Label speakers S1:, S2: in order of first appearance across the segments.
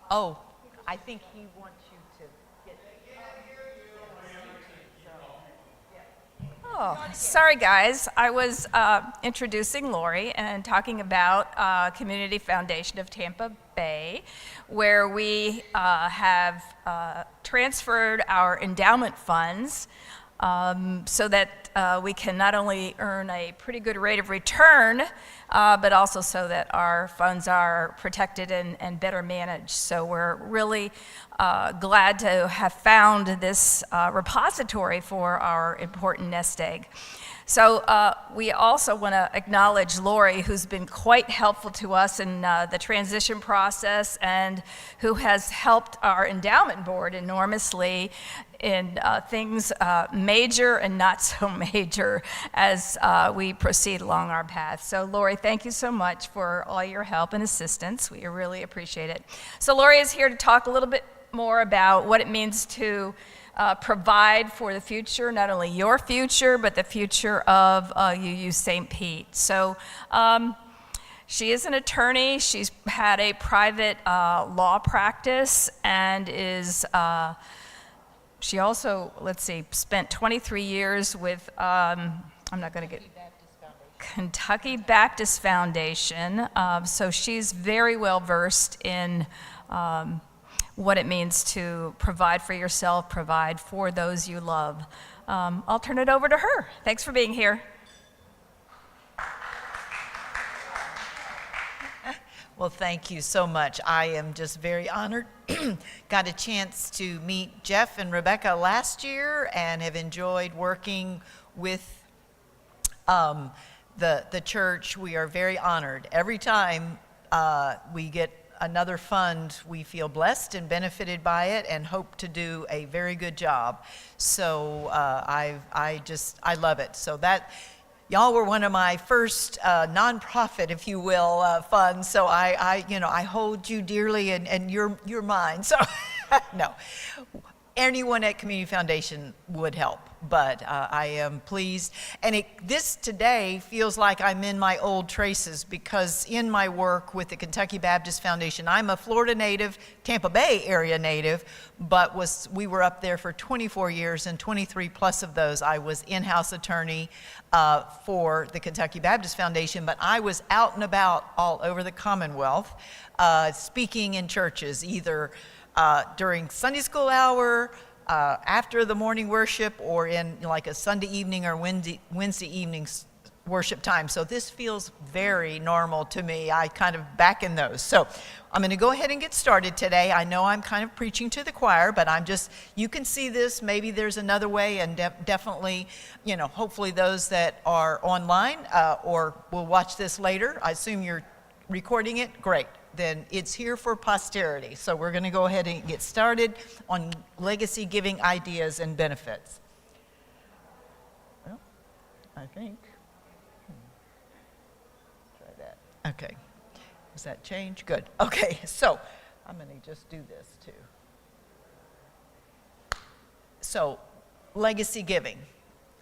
S1: Oh, I think he wants you to get.
S2: Oh, sorry guys. I was introducing Laurie and talking about Community Foundation of Tampa Bay, where we have transferred our endowment funds so that we can not only earn a pretty good rate of return, but also so that our funds are protected and better managed. So we're really glad to have found this repository for our important nest egg. So we also want to acknowledge Laurie, who's been quite helpful to us in the transition process and who has helped our endowment board enormously in things major and not so major as we proceed along our path. So Laurie, thank you so much for all your help and assistance. We really appreciate it. So Laurie is here to talk a little bit more about what it means to provide for the future, not only your future, but the future of UU St. Pete. So she is an attorney. She's had a private law practice and is, she also, let's see, spent 23 years with, I'm not going to get, Kentucky Baptist Foundation. So she's very well versed in what it means to provide for yourself, provide for those you love. I'll turn it over to her. Thanks for being here.
S1: Well, thank you so much. I am just very honored. Got a chance to meet Jeff and Rebecca last year and have enjoyed working with the church. We are very honored. Every time we get another fund, we feel blessed and benefited by it and hope to do a very good job. So I love it. So that, y'all were one of my first nonprofit, if you will, funds. So I hold you dearly and you're mine. So no, anyone at Community Foundation would help. But I am pleased. And this today feels like I'm in my old traces because in my work with the Kentucky Baptist Foundation, I'm a Florida native, Tampa Bay area native, but we were up there for 24 years, and 23 plus of those I was in-house attorney for the Kentucky Baptist Foundation, but I was out and about all over the Commonwealth, speaking in churches, either during Sunday school hour, after the morning worship, or in like a Sunday evening or Wednesday evening worship time. So this feels very normal to me. I kind of back in those. So I'm going to go ahead and get started today. I know I'm kind of preaching to the choir, but you can see this. Maybe there's another way, and definitely, hopefully those that are online or will watch this later, I assume you're recording it, great. Then it's here for posterity. So we're going to go ahead and get started on legacy giving ideas and benefits. Well, I think. Try that. Okay. Does that change? Good. Okay. So I'm going to just do this too. So legacy giving.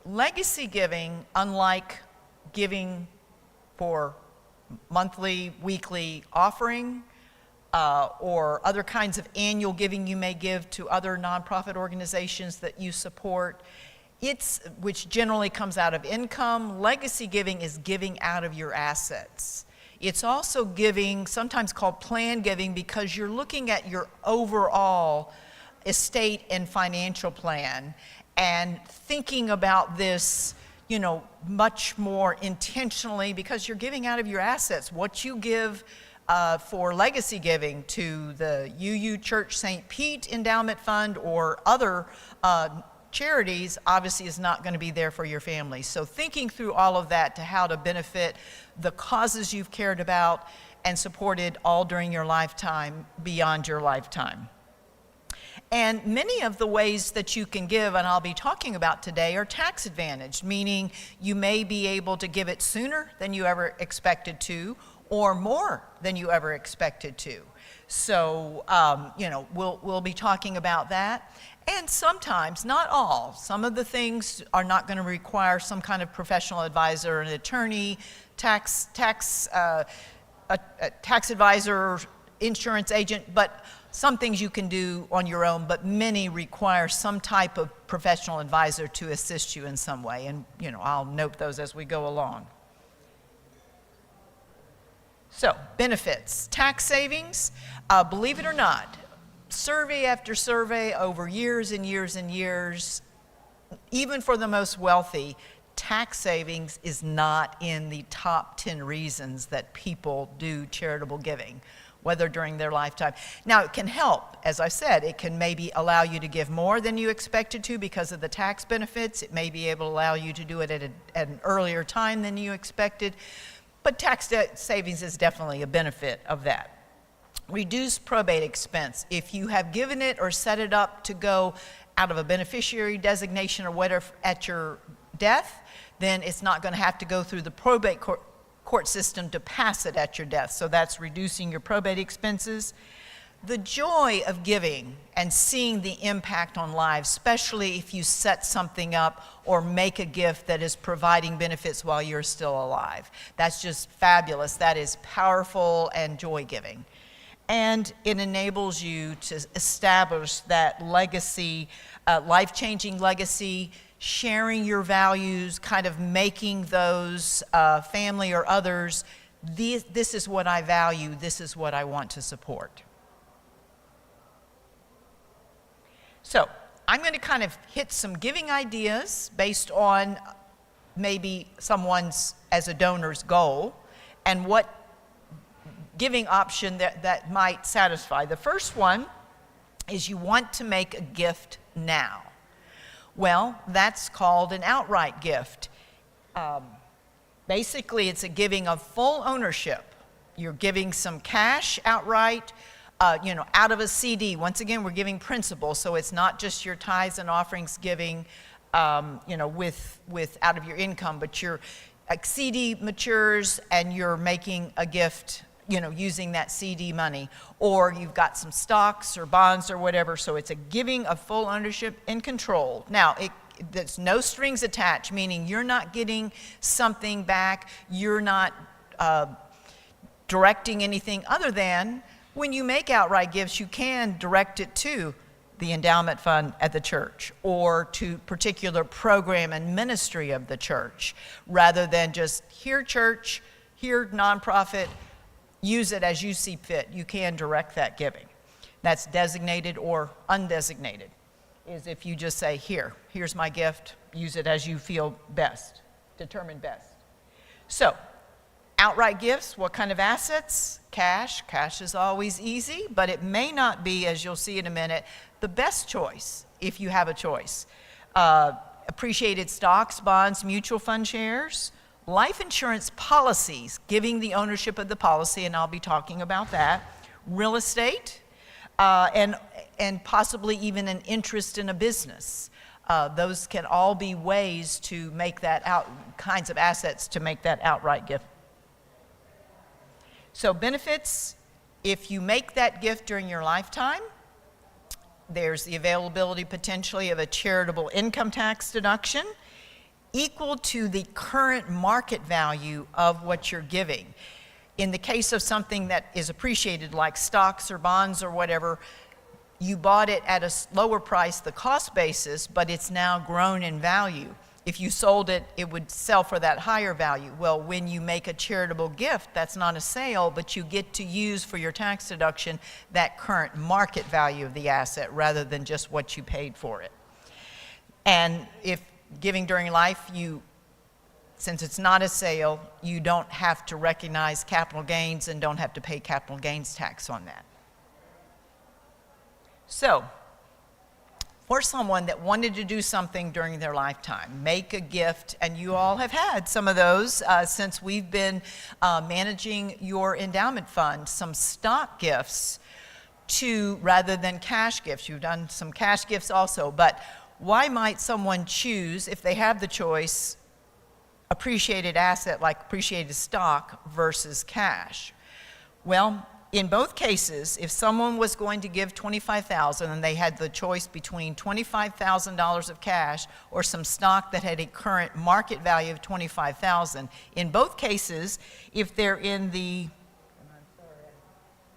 S1: Legacy giving, unlike giving for monthly, weekly offering, or other kinds of annual giving you may give to other nonprofit organizations that you support, which generally comes out of income. Legacy giving is giving out of your assets. It's also giving, sometimes called planned giving, because you're looking at your overall estate and financial plan and thinking about this much more intentionally, because you're giving out of your assets. What you give for legacy giving to the UU Church St. Pete Endowment Fund or other charities obviously is not going to be there for your family. So thinking through all of that to how to benefit the causes you've cared about and supported all during your lifetime, beyond your lifetime. And many of the ways that you can give, and I'll be talking about today, are tax advantaged, meaning you may be able to give it sooner than you ever expected to, or more than you ever expected to. So, we'll be talking about that. And sometimes, not all, some of the things are not going to require some kind of professional advisor, an attorney, tax advisor, insurance agent, but some things you can do on your own, but many require some type of professional advisor to assist you in some way. And, I'll note those as we go along. So, benefits, tax savings, believe it or not, survey after survey over years and years and years, even for the most wealthy, tax savings is not in the top 10 reasons that people do charitable giving, whether during their lifetime. Now, it can help. As I said, it can maybe allow you to give more than you expected to because of the tax benefits. It may be able to allow you to do it at an earlier time than you expected. But tax savings is definitely a benefit of that. Reduce probate expense. If you have given it or set it up to go out of a beneficiary designation or whatever at your death, then it's not going to have to go through the probate court system to pass it at your death. So that's reducing your probate expenses. The joy of giving and seeing the impact on lives, especially if you set something up or make a gift that is providing benefits while you're still alive. That's just fabulous. That is powerful and joy-giving. And it enables you to establish that legacy, life-changing legacy, sharing your values, kind of making those family or others, this is what I value, this is what I want to support. So I'm going to kind of hit some giving ideas based on maybe someone's, as a donor's goal, and what giving option that might satisfy. The first one is you want to make a gift now. Well, that's called an outright gift. Basically, it's a giving of full ownership. You're giving some cash outright, out of a CD. Once again, we're giving principal, so it's not just your tithes and offerings giving, with out of your income, but your CD matures and you're making a gift, using that CD money, or you've got some stocks or bonds or whatever, so it's a giving of full ownership and control. Now, there's no strings attached, meaning you're not getting something back, you're not directing anything other than when you make outright gifts, you can direct it to the endowment fund at the church or to particular program and ministry of the church, rather than just here church, here nonprofit, use it as you see fit. You can direct that giving. That's designated or undesignated, is if you just say, here's my gift, use it as you feel best, determine best. So, outright gifts, what kind of assets? Cash. Cash is always easy, but it may not be, as you'll see in a minute, the best choice if you have a choice. Appreciated stocks, bonds, mutual fund shares, life insurance policies, giving the ownership of the policy, and I'll be talking about that, real estate, and possibly even an interest in a business. Those can all be ways to make that kinds of assets to make that outright gift. So benefits, if you make that gift during your lifetime, there's the availability potentially of a charitable income tax deduction equal to the current market value of what you're giving. In the case of something that is appreciated like stocks or bonds or whatever, you bought it at a lower price, the cost basis, but it's now grown in value. If you sold it, it would sell for that higher value. Well, when you make a charitable gift, that's not a sale, but you get to use for your tax deduction that current market value of the asset rather than just what you paid for it. And if giving during life, since it's not a sale, you don't have to recognize capital gains and don't have to pay capital gains tax on that. So, for someone that wanted to do something during their lifetime, make a gift, and you all have had some of those since we've been managing your endowment fund, some stock gifts rather than cash gifts. You've done some cash gifts also, but why might someone choose, if they have the choice, appreciated asset like appreciated stock versus cash? Well, in both cases, if someone was going to give $25,000 and they had the choice between $25,000 of cash or some stock that had a current market value of $25,000, in both cases, if they're in the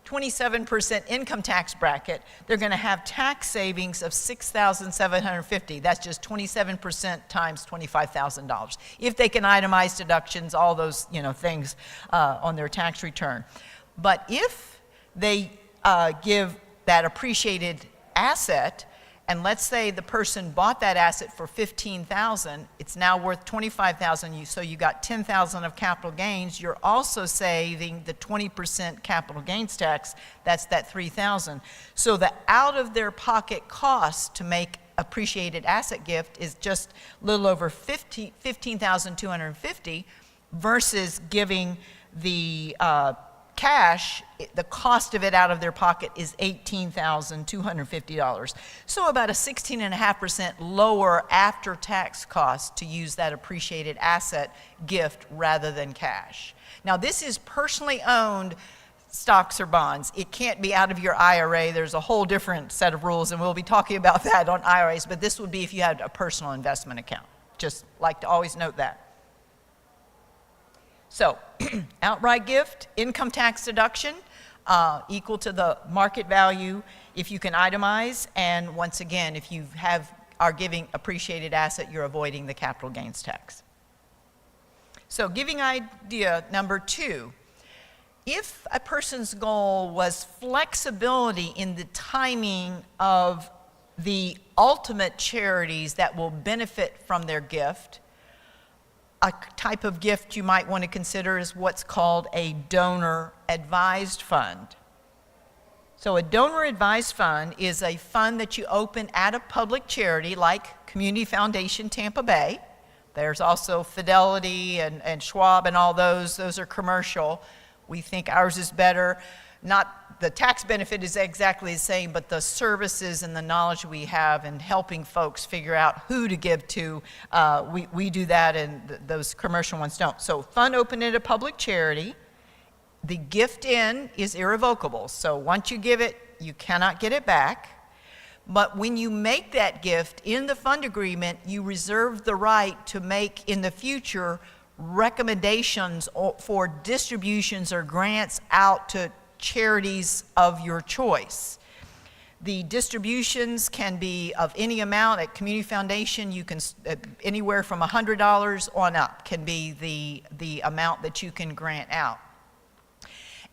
S1: 27% income tax bracket, they're going to have tax savings of $6,750. That's just 27% times $25,000. If they can itemize deductions, all those things on their tax return. But if they give that appreciated asset, and let's say the person bought that asset for $15,000, it's now worth $25,000, so you got $10,000 of capital gains. You're also saving the 20% capital gains tax. That's that $3,000. So the out of their pocket cost to make appreciated asset gift is just a little over $15,250 versus giving the cash. The cost of it out of their pocket is $18,250. So about a 16.5% lower after-tax cost to use that appreciated asset gift rather than cash. Now this is personally owned stocks or bonds. It can't be out of your IRA. There's a whole different set of rules, and we'll be talking about that on IRAs, but this would be if you had a personal investment account. Just like to always note that. So, outright gift, income tax deduction, equal to the market value if you can itemize, and once again, if you are giving appreciated asset, you're avoiding the capital gains tax. So, giving idea number 2, if a person's goal was flexibility in the timing of the ultimate charities that will benefit from their gift, a type of gift you might want to consider is what's called a donor-advised fund. So a donor-advised fund is a fund that you open at a public charity like Community Foundation Tampa Bay. There's also Fidelity and Schwab and all those. Those are commercial. We think ours is better. Not the tax benefit is exactly the same, but the services and the knowledge we have in helping folks figure out who to give to, we do that, and those commercial ones don't. So fund open at a public charity. The gift in is irrevocable. So once you give it, you cannot get it back. But when you make that gift in the fund agreement, you reserve the right to make in the future recommendations for distributions or grants out to charities of your choice. The distributions can be of any amount. At Community Foundation, you can anywhere from $100 on up can be the amount that you can grant out.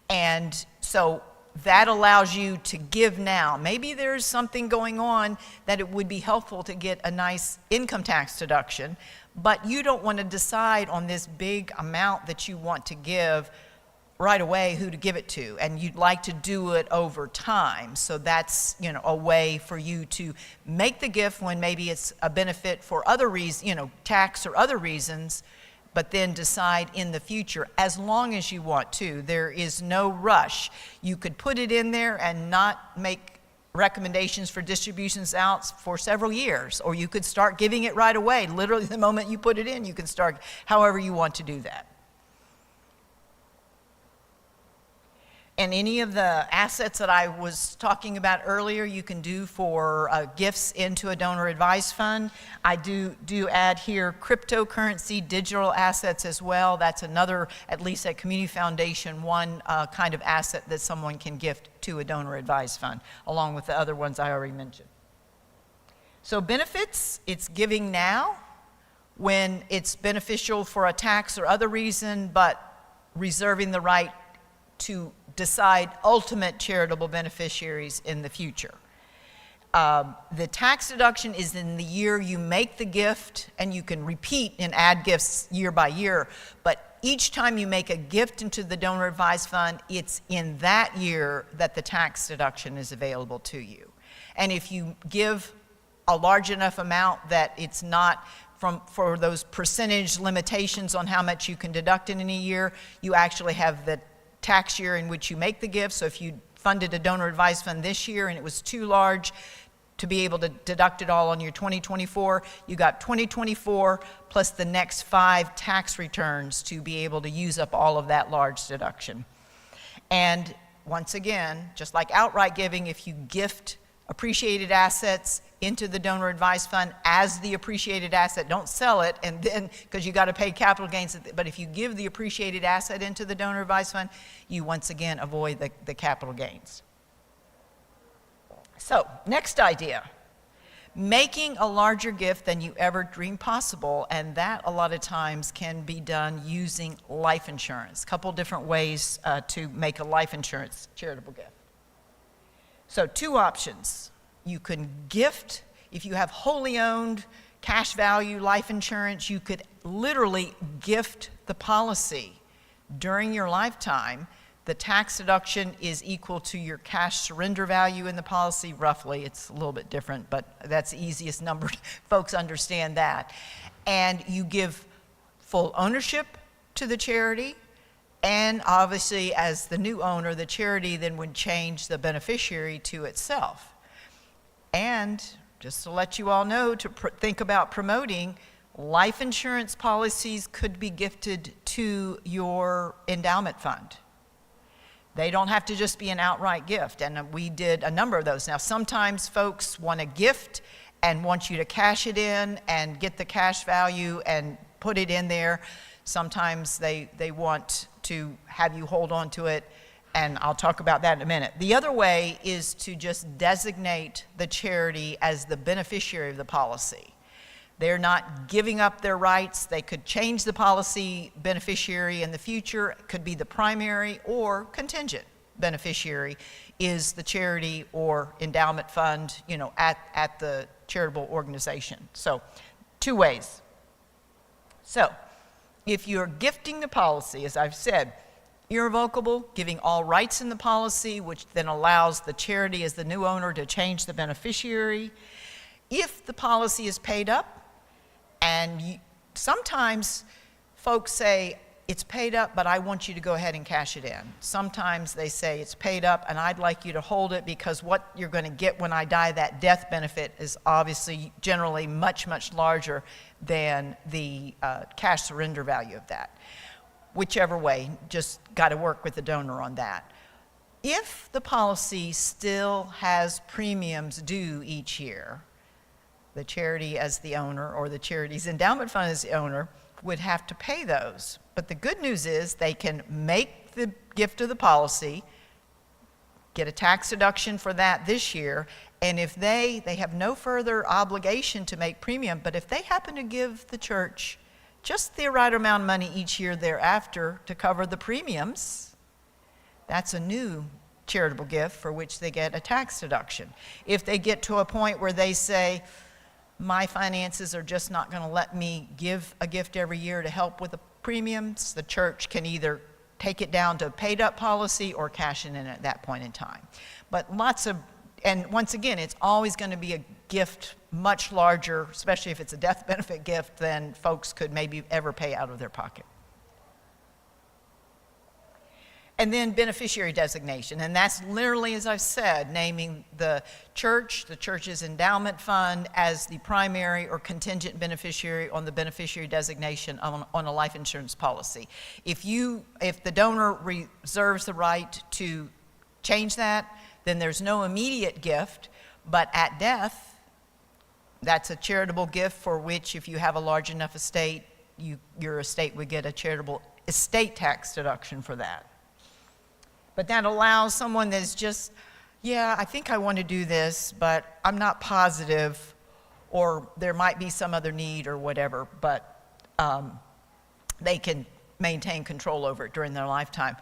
S1: And so that allows you to give now. Maybe there's something going on that it would be helpful to get a nice income tax deduction, but you don't want to decide on this big amount that you want to give right away who to give it to, and you'd like to do it over time. So that's a way for you to make the gift when maybe it's a benefit for other reasons, tax or other reasons, but then decide in the future as long as you want to. There is no rush. You could put it in there and not make recommendations for distributions out for several years, or you could start giving it right away. Literally the moment you put it in, you can start however you want to do that. And any of the assets that I was talking about earlier, you can do for gifts into a donor-advised fund. I do add here cryptocurrency, digital assets as well. That's another, at least at Community Foundation, one kind of asset that someone can gift to a donor-advised fund, along with the other ones I already mentioned. So benefits, it's giving now when it's beneficial for a tax or other reason, but reserving the right to decide ultimate charitable beneficiaries in the future. The tax deduction is in the year you make the gift, and you can repeat and add gifts year by year, but each time you make a gift into the donor advised fund, it's in that year that the tax deduction is available to you. And if you give a large enough amount that it's not for those percentage limitations on how much you can deduct in a year, you actually have the tax year in which you make the gift. So if you funded a donor advised fund this year and it was too large to be able to deduct it all on your 2024, you got 2024 plus the next 5 tax returns to be able to use up all of that large deduction. And once again, just like outright giving, if you gift appreciated assets into the donor advised fund as the appreciated asset. Don't sell it and then, because you got to pay capital gains. But if you give the appreciated asset into the donor advised fund, you once again avoid the capital gains. So, next idea. Making a larger gift than you ever dreamed possible, and that a lot of times can be done using life insurance. A couple different ways to make a life insurance charitable gift. So 2 options. You can gift, if you have wholly owned cash value life insurance, you could literally gift the policy during your lifetime. The tax deduction is equal to your cash surrender value in the policy, roughly. It's a little bit different, but that's the easiest number. Folks understand that. And you give full ownership to the charity, and obviously as the new owner, the charity then would change the beneficiary to itself. And just to let you all know, to think about promoting, life insurance policies could be gifted to your endowment fund. They don't have to just be an outright gift, and we did a number of those. Now, sometimes folks want a gift and want you to cash it in and get the cash value and put it in there. Sometimes they want to have you hold on to it, and I'll talk about that in a minute. The other way is to just designate the charity as the beneficiary of the policy. They're not giving up their rights. They could change the policy beneficiary in the future. It could be the primary or contingent beneficiary is the charity or endowment fund, you know, at the charitable organization. So 2 ways. So if you're gifting the policy, as I've said, irrevocable, giving all rights in the policy, which then allows the charity as the new owner to change the beneficiary. If the policy is paid up, and sometimes folks say, it's paid up, but I want you to go ahead and cash it in. Sometimes they say, it's paid up, and I'd like you to hold it because what you're going to get when I die, that death benefit is obviously generally much, much larger than the cash surrender value of that. Whichever way, just got to work with the donor on that. If the policy still has premiums due each year, the charity as the owner or the charity's endowment fund as the owner would have to pay those. But the good news is they can make the gift of the policy, get a tax deduction for that this year, and if they have no further obligation to make premium, but if they happen to give the church just the right amount of money each year thereafter to cover the premiums, that's a new charitable gift for which they get a tax deduction. If they get to a point where they say, my finances are just not going to let me give a gift every year to help with the premiums, the church can either take it down to a paid up policy or cash it in at that point in time. But and once again, it's always going to be a gift much larger, especially if it's a death benefit gift, than folks could maybe ever pay out of their pocket. And then beneficiary designation, and that's literally, as I've said, naming the church's endowment fund as the primary or contingent beneficiary on the beneficiary designation on a life insurance policy. If the donor reserves the right to change that, then there's no immediate gift, but at death, that's a charitable gift for which, if you have a large enough estate, your estate would get a charitable estate tax deduction for that. But that allows someone that's just, yeah, I think I want to do this, but I'm not positive, or there might be some other need or whatever, but they can maintain control over it during their lifetime.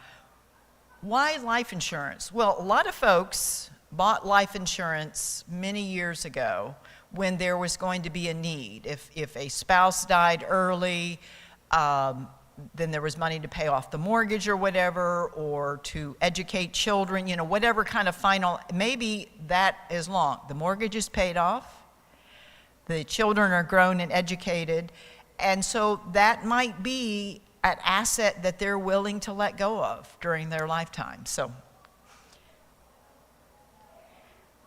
S1: Why life insurance? Well, a lot of folks bought life insurance many years ago when there was going to be a need. If a spouse died early, then there was money to pay off the mortgage or whatever, or to educate children, you know, whatever kind of final, maybe that is long. The mortgage is paid off, the children are grown and educated, and so that might be an asset that they're willing to let go of during their lifetime. So,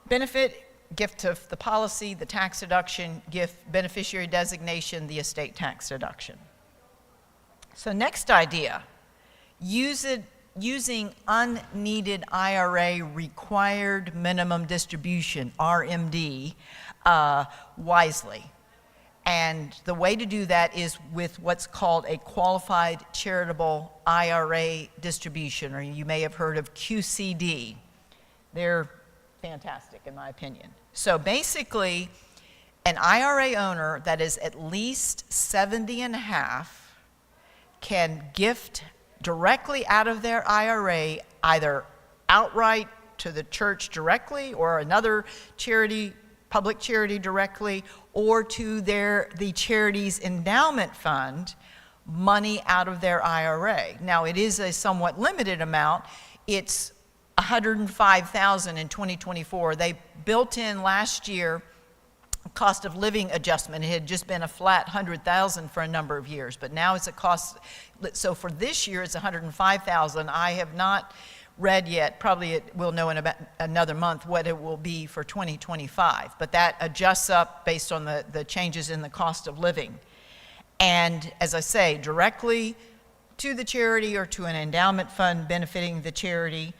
S1: benefit, gift of the policy, the tax deduction, gift, beneficiary designation, the estate tax deduction. So next idea, use it using unneeded IRA required minimum distribution, RMD, wisely. And the way to do that is with what's called a qualified charitable IRA distribution, or you may have heard of QCD. They're fantastic in my opinion. So basically, an IRA owner that is at least 70 and a half can gift directly out of their IRA, either outright to the church directly or another charity, public charity directly, or to the charity's endowment fund, money out of their IRA. Now, it is a somewhat limited amount. It's $105,000 in 2024. They built in last year cost of living adjustment. It had just been a flat $100,000 for a number of years, but now it's a cost. So for this year, it's $105,000. I have not read yet, probably we'll know in about another month what it will be for 2025, but that adjusts up based on the changes in the cost of living. And as I say, directly to the charity or to an endowment fund benefiting the charity,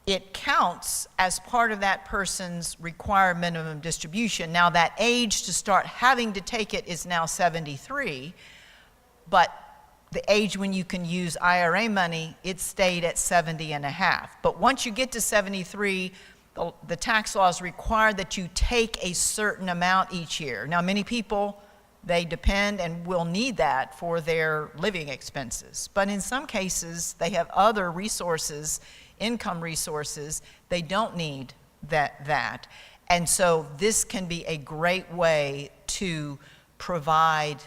S1: it counts as part of that person's required minimum distribution. Now, that age to start having to take it is now 73, but the age when you can use IRA money, it stayed at 70 and a half. But once you get to 73, the tax laws require that you take a certain amount each year. Now, many people, they depend and will need that for their living expenses. But in some cases, they have other resources, income resources, they don't need that. And so this can be a great way to provide,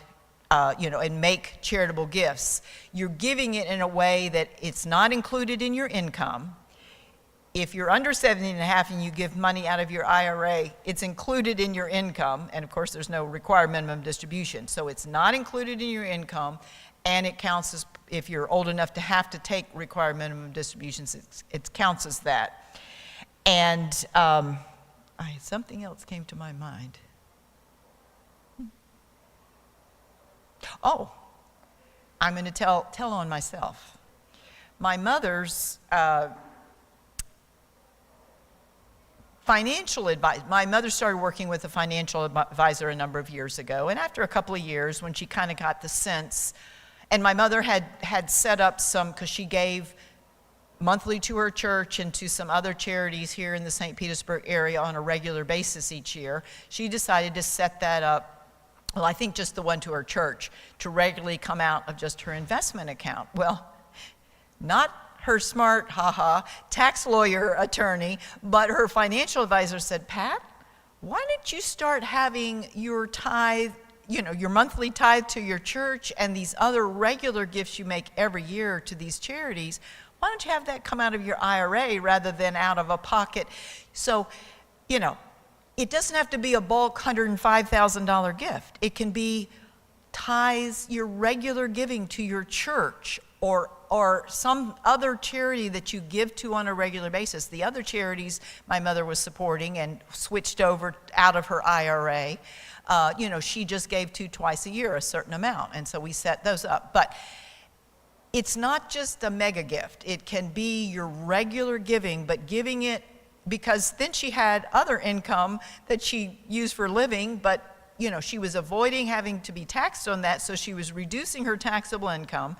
S1: and make charitable gifts. You're giving it in a way that it's not included in your income. If you're under 70 and a half and you give money out of your IRA, it's included in your income. And of course, there's no required minimum distribution. So it's not included in your income, and it counts as, if you're old enough to have to take required minimum distributions, it counts as that. And something else came to my mind. Oh, I'm going to tell on myself. My mother's financial advice. My mother started working with a financial advisor a number of years ago, and after a couple of years, when she kind of got the sense, and my mother had set up some, because she gave monthly to her church and to some other charities here in the St. Petersburg area on a regular basis each year. She decided to set that up, well, I think just the one to her church, to regularly come out of just her investment account. Well, not her smart, tax lawyer attorney, but her financial advisor said, Pat, why don't you start having your tithe, your monthly tithe to your church and these other regular gifts you make every year to these charities, why don't you have that come out of your IRA rather than out of a pocket? So, it doesn't have to be a bulk $105,000 gift. It can be tithes, your regular giving to your church or some other charity that you give to on a regular basis. The other charities my mother was supporting and switched over out of her IRA, she just gave to twice a year a certain amount, and so we set those up. But it's not just a mega gift. It can be your regular giving, but giving it because then she had other income that she used for living, but she was avoiding having to be taxed on that, so she was reducing her taxable income,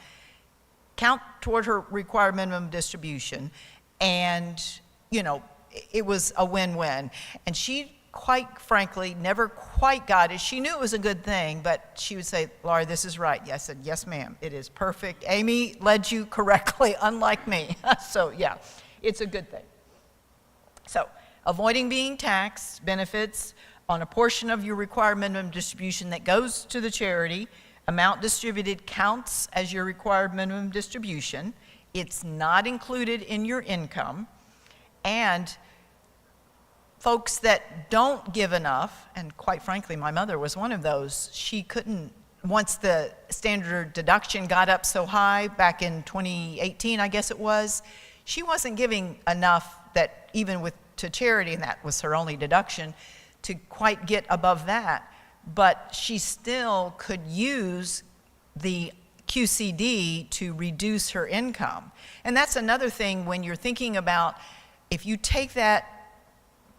S1: count toward her required minimum distribution, and it was a win-win. And she, quite frankly, never quite got it. She knew it was a good thing, but she would say, Laurie, this is right. I said, yes, ma'am, it is perfect. Amy led you correctly, unlike me. So yeah, it's a good thing. So avoiding being taxed benefits on a portion of your required minimum distribution that goes to the charity. Amount distributed counts as your required minimum distribution. It's not included in your income. And folks that don't give enough, and quite frankly, my mother was one of those, she couldn't, once the standard deduction got up so high back in 2018, I guess it was, she wasn't giving enough that even to charity, and that was her only deduction, to quite get above that. But she still could use the QCD to reduce her income. And that's another thing when you're thinking about if you take that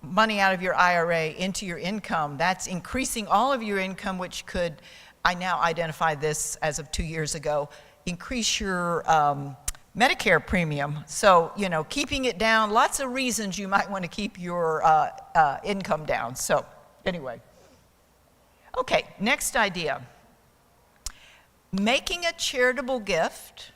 S1: money out of your IRA into your income, that's increasing all of your income, which could, I now identify this as of 2 years ago, increase your Medicare premium. So, you know, keeping it down, lots of reasons you might want to keep your income down. So, anyway. Okay, next idea. Making a charitable gift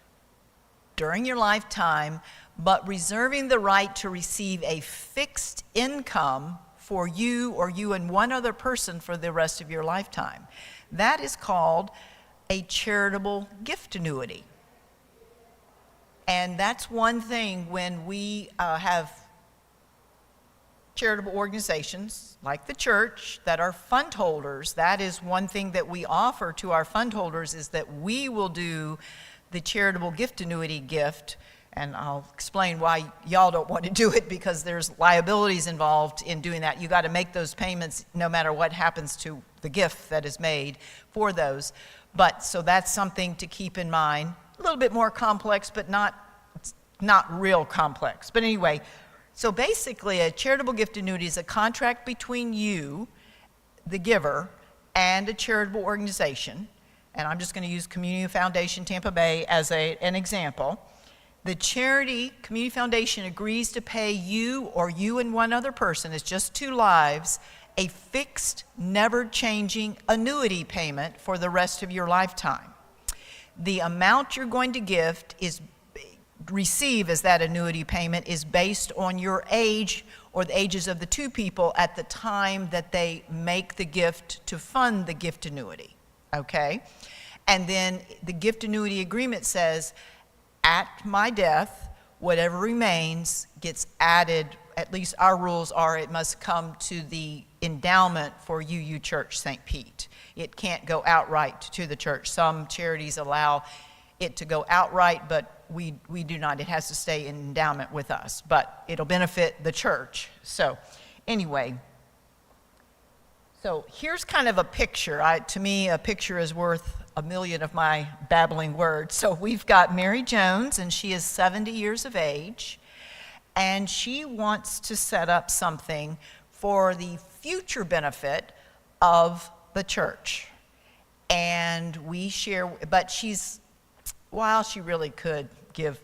S1: during your lifetime, but reserving the right to receive a fixed income for you or you and one other person for the rest of your lifetime. That is called a charitable gift annuity. And that's one thing when we have charitable organizations like the church that are fund holders. That is one thing that we offer to our fund holders, is that we will do the charitable gift annuity gift. And I'll explain why y'all don't want to do it, because there's liabilities involved in doing that. You got to make those payments no matter what happens to the gift that is made for those. But so that's something to keep in mind. A little bit more complex, but not real complex. But anyway, so basically a charitable gift annuity is a contract between you, the giver, and a charitable organization. And I'm just going to use Community Foundation Tampa Bay as an example. The charity, Community Foundation, agrees to pay you or you and one other person, it's just 2 lives, a fixed, never-changing annuity payment for the rest of your lifetime. The amount you're going to receive as that annuity payment is based on your age or the ages of the 2 people at the time that they make the gift to fund the gift annuity, okay? And then the gift annuity agreement says, at my death, whatever remains gets added. At least our rules are it must come to the endowment for UU Church St. Pete. It can't go outright to the church. Some charities allow it to go outright, but we do not. It has to stay in endowment with us, but it'll benefit the church. So anyway, so here's kind of a picture. To me, a picture is worth a million of my babbling words. So we've got Mary Jones, and she is 70 years of age, and she wants to set up something for the future benefit of the church. And we share, but while she really could give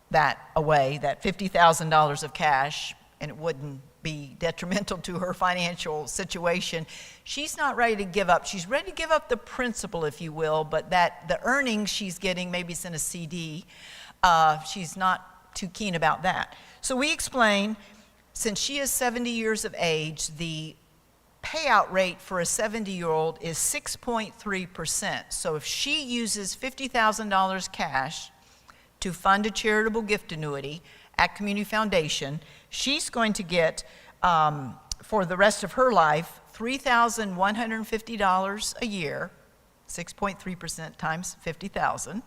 S1: that away, that $50,000 of cash, and it wouldn't be detrimental to her financial situation, she's not ready to give up. She's ready to give up the principal, if you will, but that the earnings she's getting, maybe it's in a CD, she's not too keen about that. So we explain, since she is 70 years of age, the payout rate for a 70-year-old is 6.3%. So if she uses $50,000 cash to fund a charitable gift annuity at Community Foundation, she's going to get, for the rest of her life, $3,150 a year, 6.3% times 50,000.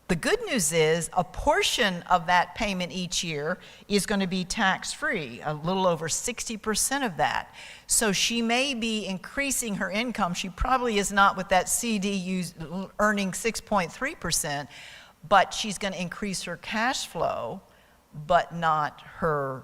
S1: The good news is a portion of that payment each year is going to be tax-free, a little over 60% of that. So she may be increasing her income. She probably is not with that CD earning 6.3%, but she's going to increase her cash flow, but not her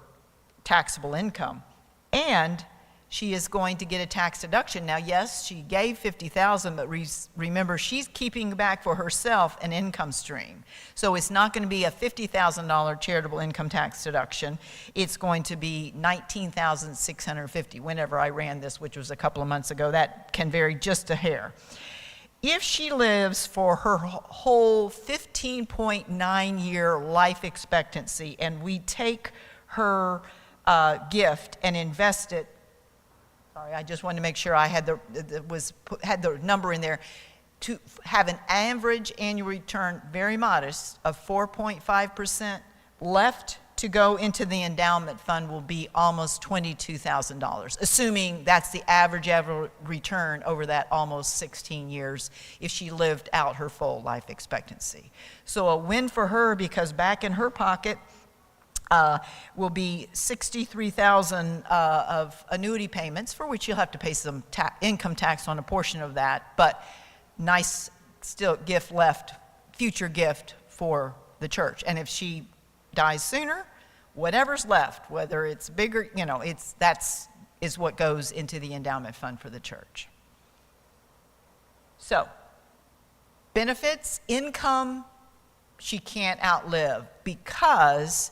S1: taxable income. And she is going to get a tax deduction. Now, yes, she gave $50,000, but remember, she's keeping back for herself an income stream. So it's not going to be a $50,000 charitable income tax deduction. It's going to be $19,650. Whenever I ran this, which was a couple of months ago, that can vary just a hair. If she lives for her whole 15.9-year life expectancy, and we take her gift and invest it, sorry, I just wanted to make sure I had the number in there, to have an average annual return, very modest, of 4.5%, left to go into the endowment fund will be almost $22,000, assuming that's the average return over that almost 16 years if she lived out her full life expectancy. So a win for her, because back in her pocket will be $63,000 of annuity payments, for which you'll have to pay some income tax on a portion of that, but nice still gift left, future gift for the church. And if she dies sooner, whatever's left, whether it's bigger, you know, is what goes into the endowment fund for the church. So, benefits, income, she can't outlive because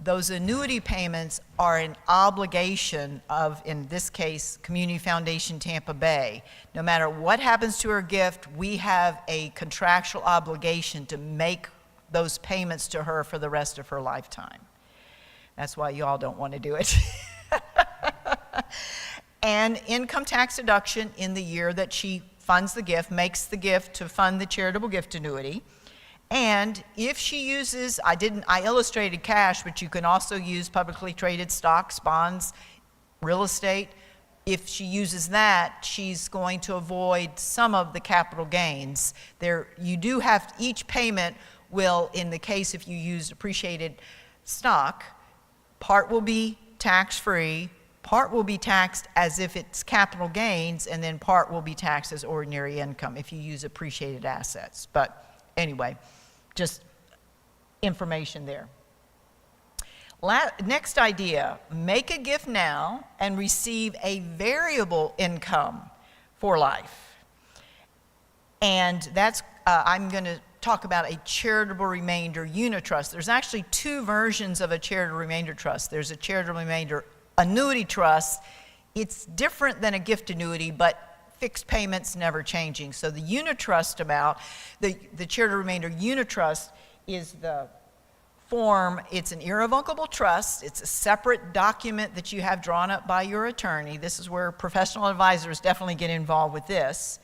S1: those annuity payments are an obligation of, in this case, Community Foundation Tampa Bay. No matter what happens to her gift, we have a contractual obligation to make those payments to her for the rest of her lifetime. That's why you all don't want to do it. And income tax deduction in the year that she funds the gift, makes the gift to fund the charitable gift annuity. And if she uses, I illustrated cash, but you can also use publicly traded stocks, bonds, real estate. If she uses that, she's going to avoid some of the capital gains. You do have, each payment will, in the case if you use appreciated stock, part will be tax-free, part will be taxed as if it's capital gains, and then part will be taxed as ordinary income if you use appreciated assets. But anyway, just information there. Next idea, make a gift now and receive a variable income for life. And that's, I'm going to talk about a charitable remainder unitrust. There's actually two versions of a charitable remainder trust. There's a charitable remainder annuity trust. It's different than a gift annuity, but fixed payments never changing. So the unitrust amount, the charitable remainder unitrust is the form, it's an irrevocable trust. It's a separate document that you have drawn up by your attorney. This is where professional advisors definitely get involved with this.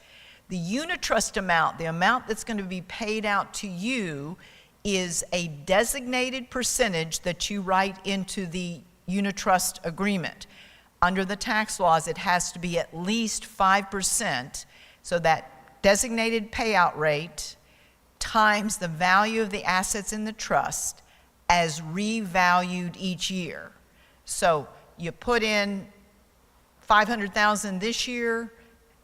S1: The unitrust amount, the amount that's going to be paid out to you, is a designated percentage that you write into the unitrust agreement. Under the tax laws, it has to be at least 5%, so that designated payout rate times the value of the assets in the trust as revalued each year. So you put in $500,000 this year,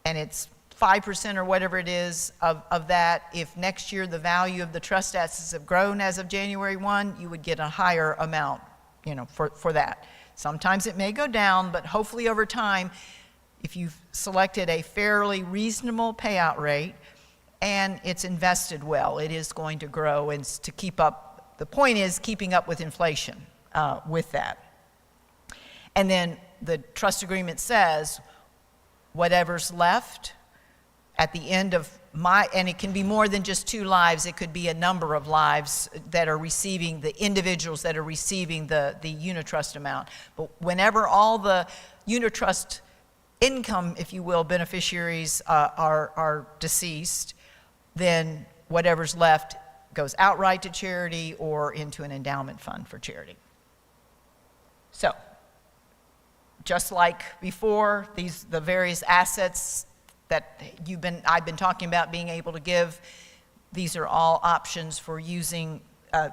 S1: and it's 5% or whatever it is of that. If next year the value of the trust assets have grown as of January 1, you would get a higher amount, you know, for that. Sometimes it may go down, but hopefully over time, if you've selected a fairly reasonable payout rate and it's invested well, it is going to grow and to keep up. The point is keeping up with inflation with that. And then the trust agreement says whatever's left at the end of and it can be more than just 2 lives, it could be a number of lives that are receiving, the individuals that are receiving the unitrust amount. But whenever all the unitrust income, if you will, beneficiaries are deceased, then whatever's left goes outright to charity or into an endowment fund for charity. So, just like before, the various assets that I've been talking about being able to give, these are all options for using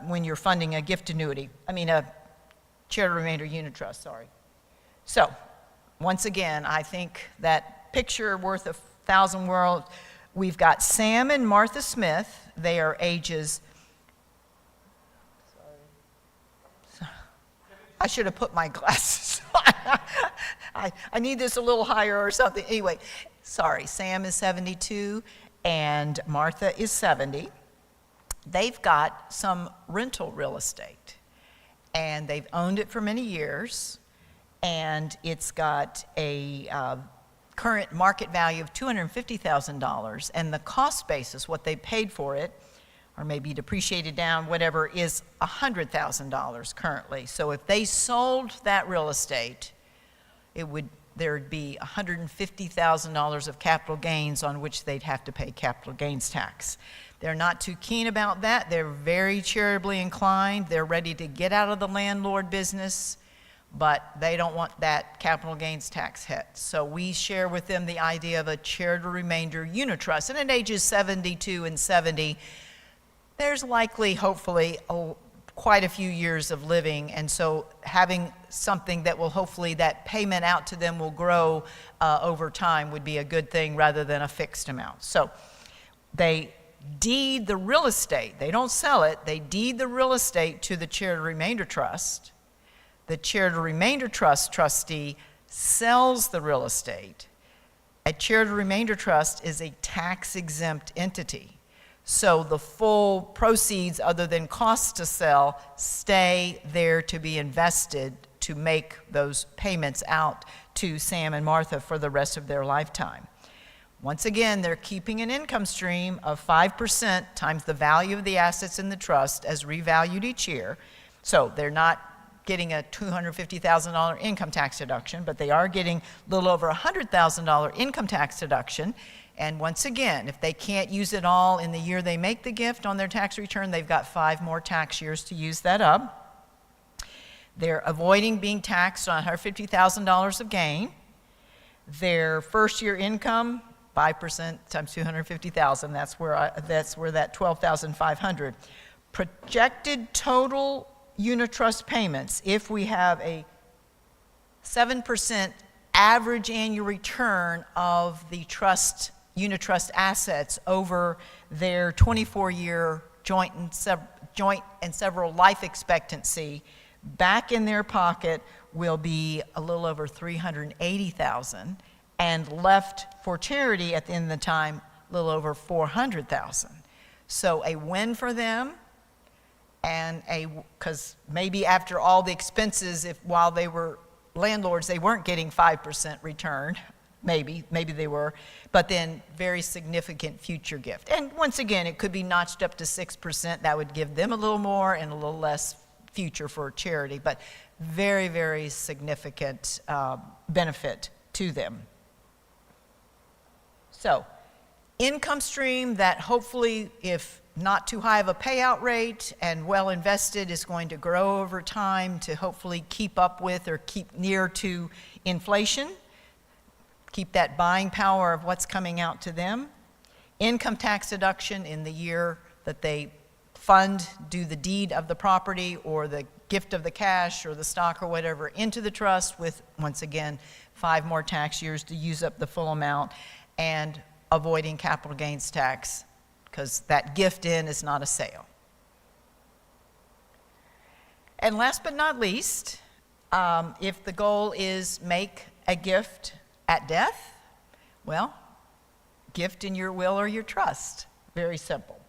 S1: when you're funding a gift annuity. a charitable remainder unitrust, sorry. So, once again, I think that picture worth 1,000 words. We've got Sam and Martha Smith. They are ages, I should have put my glasses on. I need this a little higher or something. Anyway, sorry, Sam is 72 and Martha is 70. They've got some rental real estate and they've owned it for many years, and it's got a current market value of $250,000, and the cost basis, what they paid for it, or maybe depreciated down, whatever, is $100,000 currently. So if they sold that real estate, there'd be $150,000 of capital gains on which they'd have to pay capital gains tax. They're not too keen about that. They're very charitably inclined. They're ready to get out of the landlord business, but they don't want that capital gains tax hit. So we share with them the idea of a charitable remainder unitrust. And at ages 72 and 70, there's likely, hopefully, quite a few years of living, and so having something that will hopefully, that payment out to them will grow over time would be a good thing rather than a fixed amount. So they deed the real estate. They don't sell it. They deed the real estate to the charitable remainder trust. The charitable remainder trust trustee sells the real estate. A charitable remainder trust is a tax-exempt entity. So the full proceeds, other than costs to sell, stay there to be invested to make those payments out to Sam and Martha for the rest of their lifetime. Once again, they're keeping an income stream of 5% times the value of the assets in the trust as revalued each year. So they're not getting a $250,000 income tax deduction, but they are getting a little over $100,000 income tax deduction. And once again, if they can't use it all in the year they make the gift on their tax return, they've got 5 more tax years to use that up. They're avoiding being taxed on $150,000 of gain. Their first year income, 5% times 250,000, that's where that 12,500. Projected total unitrust payments, if we have a 7% average annual return of the unitrust assets over their 24-year joint and several life expectancy, back in their pocket will be a little over $380,000, and left for charity at the end of the time, a little over $400,000. So a win for them, and because maybe after all the expenses, while they were landlords, they weren't getting 5% return, maybe they were, but then very significant future gift. And once again, it could be notched up to 6%. That would give them a little more and a little less future for charity, but very, very significant benefit to them. So, income stream that hopefully, if not too high of a payout rate and well invested, is going to grow over time to hopefully keep up with or keep near to inflation, keep that buying power of what's coming out to them. Income tax deduction in the year that they do the deed of the property or the gift of the cash or the stock or whatever into the trust, with, once again, 5 more tax years to use up the full amount, and avoiding capital gains tax, because that gift in is not a sale. And last but not least, if the goal is make a gift at death, well, gift in your will or your trust. Very simple.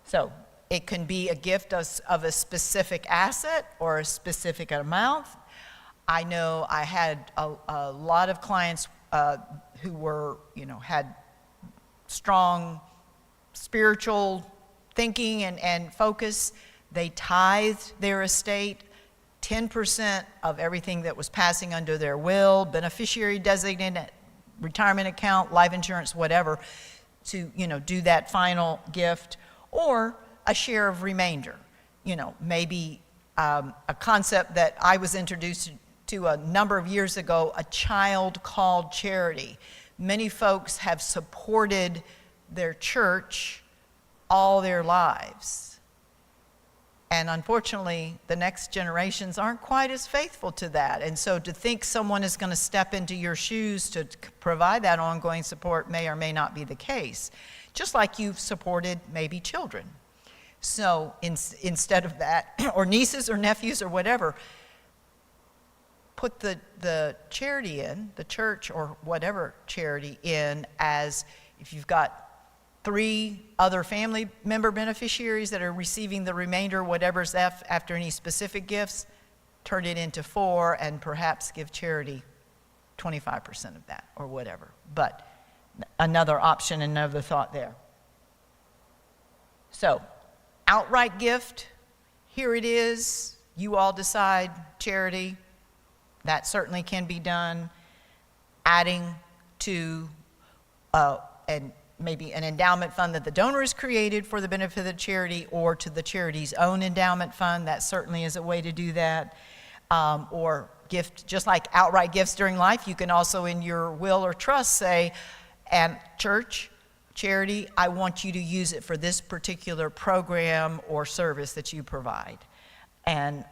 S1: So it can be a gift of a specific asset or a specific amount. I know I had a lot of clients who were, had strong spiritual thinking and focus. They tithed their estate 10% of everything that was passing under their will, beneficiary designated, retirement account, life insurance, whatever, to do that final gift, or a share of remainder. Maybe a concept that I was introduced to a number of years ago, a child called charity. Many folks have supported their church all their lives. And unfortunately, the next generations aren't quite as faithful to that. And so to think someone is going to step into your shoes to provide that ongoing support may or may not be the case. Just like you've supported maybe children. So instead of that, or nieces or nephews or whatever, put the charity in, the church or whatever charity in, as if you've got 3 other family member beneficiaries that are receiving the remainder, whatever's left after any specific gifts, turn it into 4 and perhaps give charity 25% of that or whatever. But another option, another thought there. So, outright gift, here it is. You all decide, charity, that certainly can be done. Adding to maybe an endowment fund that the donor has created for the benefit of the charity, or to the charity's own endowment fund, that certainly is a way to do that. Or gift, just like outright gifts during life, you can also in your will or trust say, and church, charity, I want you to use it for this particular program or service that you provide.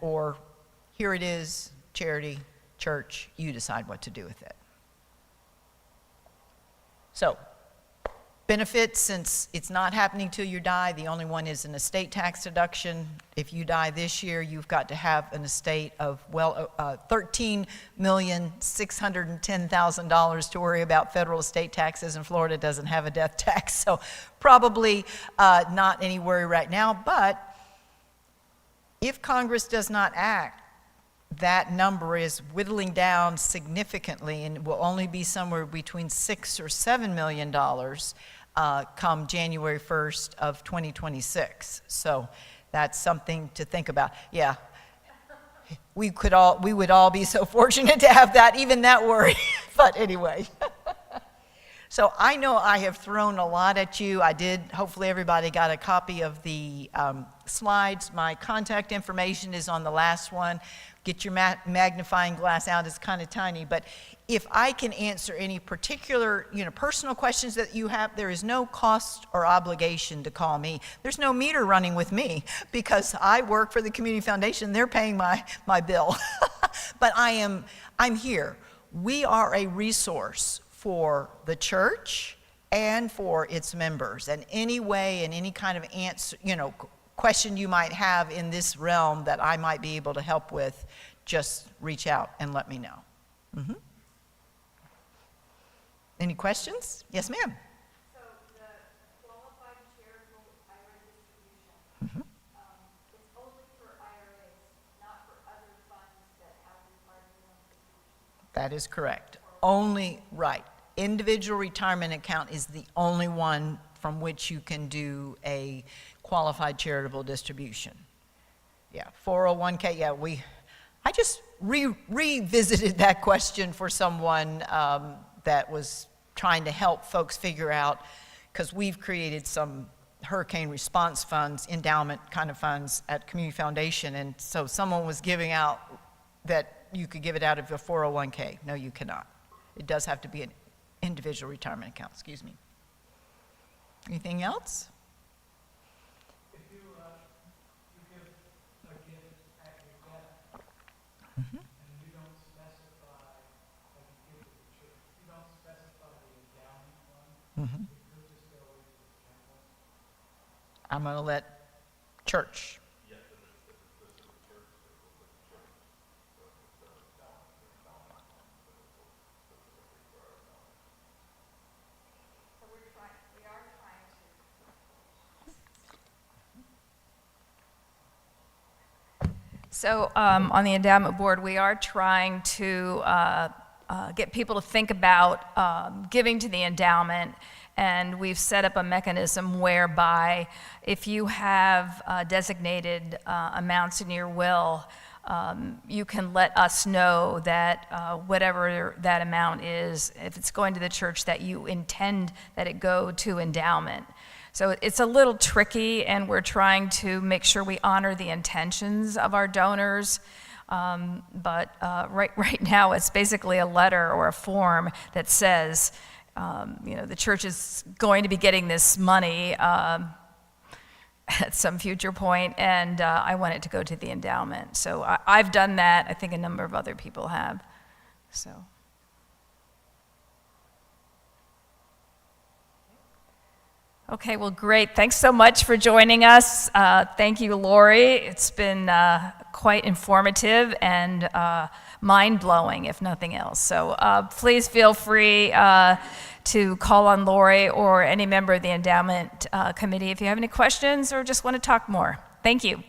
S1: Or here it is, charity, church, you decide what to do with it. So, benefits, since it's not happening till you die, the only one is an estate tax deduction. If you die this year, you've got to have an estate of, well, $13,610,000 to worry about federal estate taxes, and Florida doesn't have a death tax, so probably not any worry right now. But if Congress does not act, that number is whittling down significantly, and will only be somewhere between $6 or $7 million come January 1st of 2026. So that's something to think about. Yeah, we would all be so fortunate to have that, even that worry. But anyway. So I know I have thrown a lot at you. I did. Hopefully everybody got a copy of the slides. My contact information is on the last one. Get your magnifying glass out. It's kind of tiny. But if I can answer any particular, personal questions that you have, there is no cost or obligation to call me. There's no meter running with me because I work for the Community Foundation. They're paying my bill. But I'm here. We are a resource for the church and for its members. And any way and any kind of answer, question you might have in this realm that I might be able to help with, just reach out and let me know. Mm-hmm. Any questions? Yes, ma'am.
S3: So the qualified charitable IRA distribution, it's only for IRAs, not for other funds that have required minimum distribution.
S1: That is correct. Only, right. Individual retirement account is the only one from which you can do a qualified charitable distribution. Yeah, 401k, yeah, I just revisited that question for someone that was trying to help folks figure out, because we've created some hurricane response funds, endowment kind of funds at Community Foundation, and so someone was giving out that you could give it out of your 401k. No, you cannot. It does have to be an individual retirement account, excuse me. Anything else?
S4: If you give a gift at your death,
S1: Mm-hmm.
S4: and you don't specify, like you give to the church, you don't specify the endowment fund,
S1: Mm-hmm.
S4: you'll just go into the general.
S1: I'm going to let church.
S3: So we are trying to.
S2: So on the endowment board, we are trying to get people to think about giving to the endowment, and we've set up a mechanism whereby if you have designated amounts in your will, you can let us know that whatever that amount is, if it's going to the church, that you intend that it go to endowment. So it's a little tricky, and we're trying to make sure we honor the intentions of our donors. But right now, it's basically a letter or a form that says, the church is going to be getting this money at some future point, and I want it to go to the endowment. So I've done that. I think a number of other people have. So. Okay, well, great. Thanks so much for joining us. Thank you, Laurie. It's been quite informative and mind-blowing, if nothing else. So please feel free to call on Laurie or any member of the endowment committee if you have any questions or just want to talk more. Thank you.